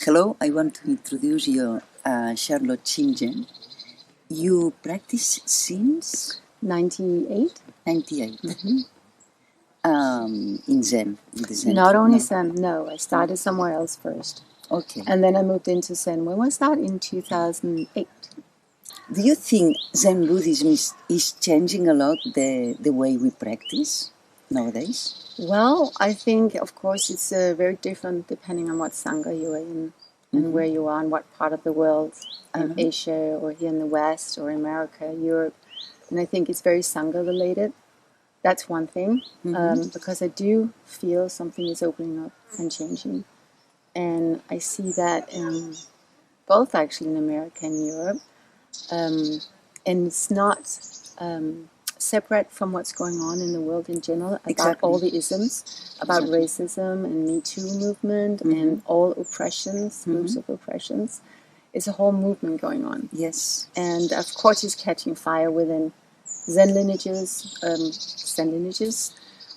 Hello, I want to introduce you, Charlotte Chingen. You practice since 98. 98 in Zen. In the Zen. Not only Zen, no. I started somewhere else first. Okay. And then I moved into Zen. When was that? In 2008. Do you think Zen Buddhism is changing a lot the way we practice nowadays? Well, I think, of course, it's very different depending on what Sangha you're in and where you are and what part of the world, Asia or here in the West or America, Europe. And I think it's very Sangha related. That's one thing, because I do feel something is opening up and changing. And I see that in both actually in America and Europe. And it's not separate from what's going on in the world in general, about all the isms, about racism and Me Too movement and all oppressions, groups of oppressions. It's a whole movement going on. Yes. And of course it's catching fire within Zen lineages.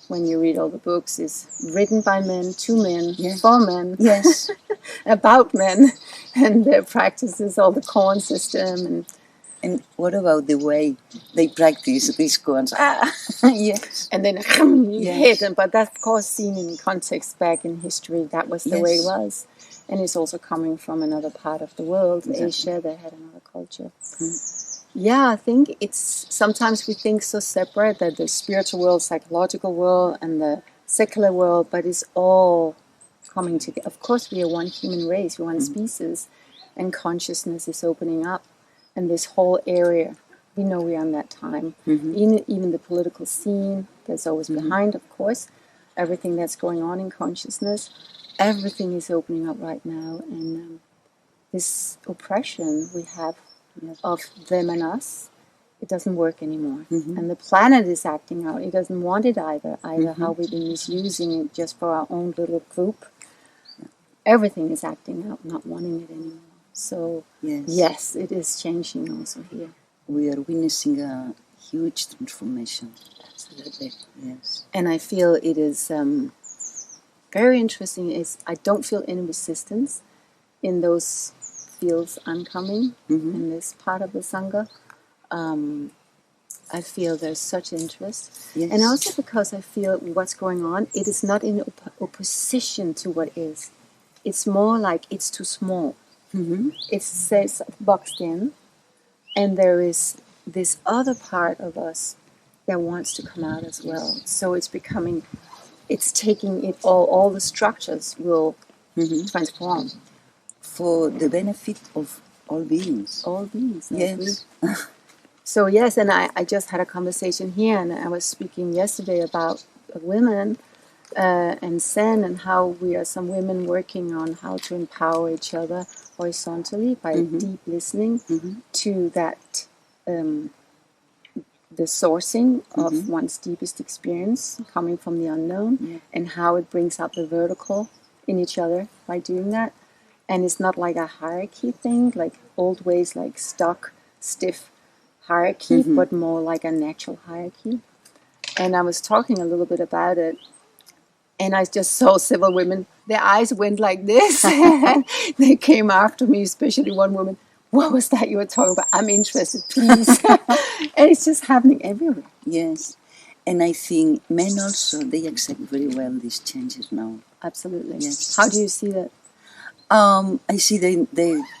When you read all the books, is written by men, to men, for men, about men, and their practices, all the koan system. And what about the way they practice these koans? Yes. And then you hit them. But that's, of course, seen in context back in history. That was the way it was. And it's also coming from another part of the world, Asia. They had another culture. Yeah, I think it's sometimes we think so separate that the spiritual world, psychological world, and the secular world, but it's all coming together. Of course, we are one human race, we're one species, and consciousness is opening up. And this whole area, we know we're on that time. Even the political scene that's always behind, of course, everything that's going on in consciousness, everything is opening up right now. And this oppression we have of them and us, it doesn't work anymore. And the planet is acting out. It doesn't want it either how we've been misusing it just for our own little group. Everything is acting out, not wanting it anymore. So, yes, it is changing also here. We are witnessing a huge transformation. Absolutely. Yes. And I feel it is very interesting. I don't feel any resistance in those fields oncoming in this part of the Sangha. I feel there's such interest. Yes. And also because I feel what's going on, it is not in opposition to what is. It's more like it's too small. It says boxed in, and there is this other part of us that wants to come out as well. So it's taking it all the structures will transform. For the benefit of all beings. All beings. Yes. So yes, and I just had a conversation here, and I was speaking yesterday about women and Zen, and how we are some women working on how to empower each other horizontally by deep listening to that, the sourcing of one's deepest experience coming from the unknown, and how it brings out the vertical in each other by doing that. And it's not like a hierarchy thing, like old ways, like stuck, stiff hierarchy, but more like a natural hierarchy. And I was talking a little bit about it, and I just saw several women, their eyes went like this, and they came after me, especially one woman. What was that you were talking about? I'm interested, please. And it's just happening everywhere. Yes. And I think men also, they accept very well these changes now. Absolutely. Yes. How do you see that? I see they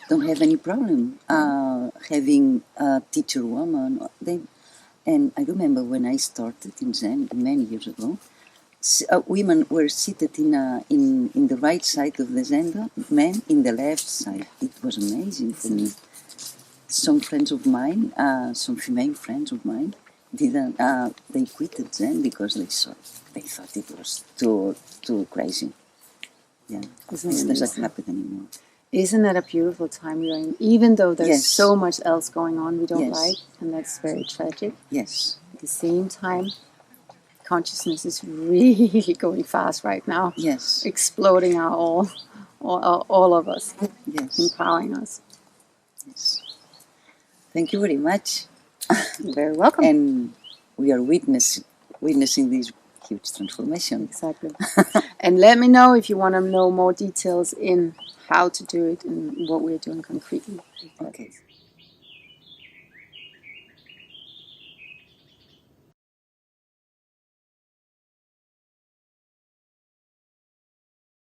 don't have any problem having a teacher woman. And I remember when I started in Zen many years ago, women were seated in the right side of the Zen, men in the left side. It was amazing for me. Some friends of mine, some female friends of mine, didn't. They quitted Zen because they thought it was too crazy. Yeah, it doesn't happen anymore. Isn't that a beautiful time we're in? Even though there's so much else going on we don't like, and that's very tragic. Yes. At the same time, consciousness is really going fast right now. Yes. Exploding out all of us. Yes. Empowering us. Yes. Thank you very much. You're very welcome. And we are witnessing this huge transformation. Exactly. And let me know if you want to know more details in how to do it and what we're doing concretely. Okay.